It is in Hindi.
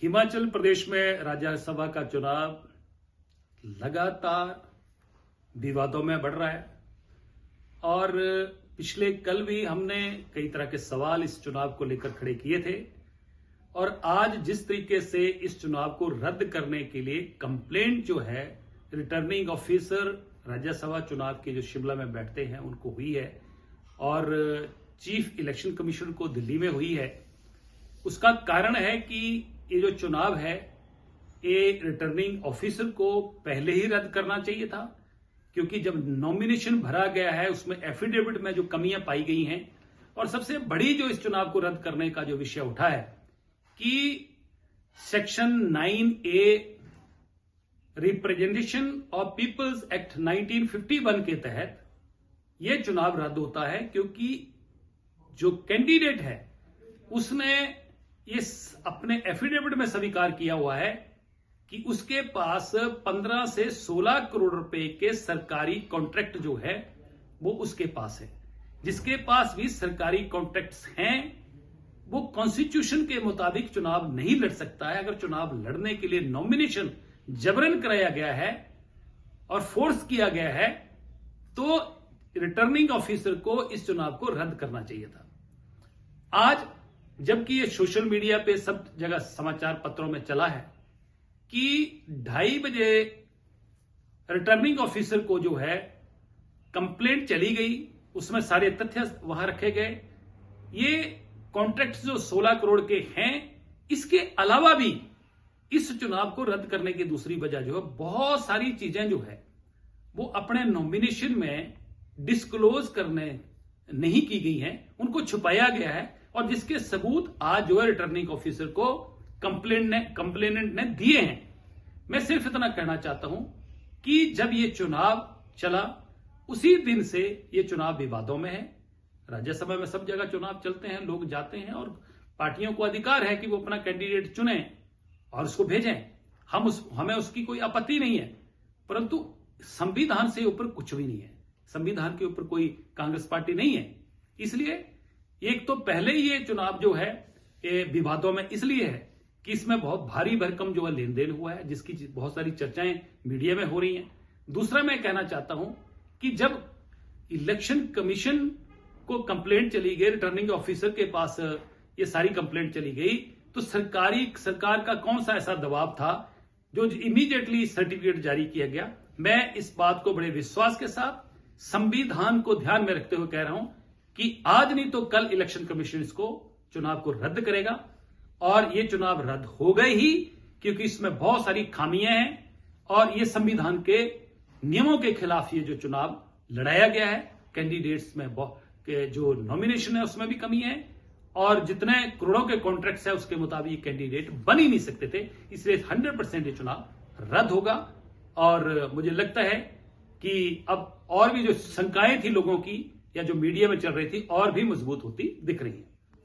हिमाचल प्रदेश में राज्यसभा का चुनाव लगातार विवादों में बढ़ रहा है और पिछले कल भी हमने कई तरह के सवाल इस चुनाव को लेकर खड़े किए थे। और आज जिस तरीके से इस चुनाव को रद्द करने के लिए कंप्लेंट जो है रिटर्निंग ऑफिसर राज्यसभा चुनाव के जो शिमला में बैठते हैं उनको हुई है और चीफ इलेक्शन कमीशन को दिल्ली में हुई है, उसका कारण है कि ये जो चुनाव है ये रिटर्निंग ऑफिसर को पहले ही रद्द करना चाहिए था, क्योंकि जब नॉमिनेशन भरा गया है उसमें एफिडेविट में जो कमियां पाई गई हैं। और सबसे बड़ी जो इस चुनाव को रद्द करने का जो विषय उठा है कि section 9A representation of people's act 1951 के तहत यह चुनाव रद्द होता है, क्योंकि जो कैंडिडेट है उसने ये अपने एफिडेविट में स्वीकार किया हुआ है कि उसके पास 15 से 16 करोड़ रुपए के सरकारी कॉन्ट्रैक्ट जो है वो उसके पास है। जिसके पास भी सरकारी कॉन्ट्रैक्ट्स हैं वो कॉन्स्टिट्यूशन के मुताबिक चुनाव नहीं लड़ सकता है। अगर चुनाव लड़ने के लिए नॉमिनेशन जबरन कराया गया है और फोर्स किया गया है तो रिटर्निंग ऑफिसर को इस चुनाव को रद्द करना चाहिए था। आज जबकि ये सोशल मीडिया पे सब जगह समाचार पत्रों में चला है कि 2:30 बजे रिटर्निंग ऑफिसर को जो है कंप्लेंट चली गई, उसमें सारे तथ्य वहां रखे गए। ये कॉन्ट्रैक्ट्स जो 16 करोड़ के हैं, इसके अलावा भी इस चुनाव को रद्द करने की दूसरी वजह जो है बहुत सारी चीजें जो है वो अपने नॉमिनेशन में डिस्क्लोज करने नहीं की गई हैं, उनको छुपाया गया है और जिसके सबूत आज जो है रिटर्निंग ऑफिसर को कंप्लेनेंट ने दिए हैं। मैं सिर्फ इतना कहना चाहता हूं कि जब ये चुनाव चला उसी दिन से ये चुनाव विवादों में है। राज्यसभा में सब जगह चुनाव चलते हैं, लोग जाते हैं और पार्टियों को अधिकार है कि वो अपना कैंडिडेट चुने और उसको भेजें। हमें उसकी कोई आपत्ति नहीं है, परंतु संविधान से ऊपर कुछ भी नहीं है। संविधान के ऊपर कोई कांग्रेस पार्टी नहीं है। इसलिए एक तो पहले ही ये चुनाव जो है ये विवादों में इसलिए है कि इसमें बहुत भारी भरकम जो है लेन देन हुआ है, जिसकी बहुत सारी चर्चाएं मीडिया में हो रही हैं। दूसरा मैं कहना चाहता हूं कि जब इलेक्शन कमीशन को कंप्लेंट चली गई, रिटर्निंग ऑफिसर के पास ये सारी कंप्लेंट चली गई, तो सरकार का कौन सा ऐसा दबाव था जो इमीडिएटली सर्टिफिकेट जारी किया गया। मैं इस बात को बड़े विश्वास के साथ संविधान को ध्यान में रखते हुए कह रहा हूं कि आज नहीं तो कल इलेक्शन कमीशन इसको चुनाव को रद्द करेगा और ये चुनाव रद्द हो गए ही, क्योंकि इसमें बहुत सारी खामियां हैं और ये संविधान के नियमों के खिलाफ ये जो चुनाव लड़ाया गया है। कैंडिडेट्स में जो नॉमिनेशन है उसमें भी कमी है और जितने करोड़ों के कॉन्ट्रैक्ट्स है उसके मुताबिक कैंडिडेट बन ही नहीं सकते थे। इसलिए 100% ये चुनाव रद्द होगा और मुझे लगता है कि अब और भी जो शंकाएं थी लोगों की या जो मीडिया में चल रही थी और भी मजबूत होती दिख रही है।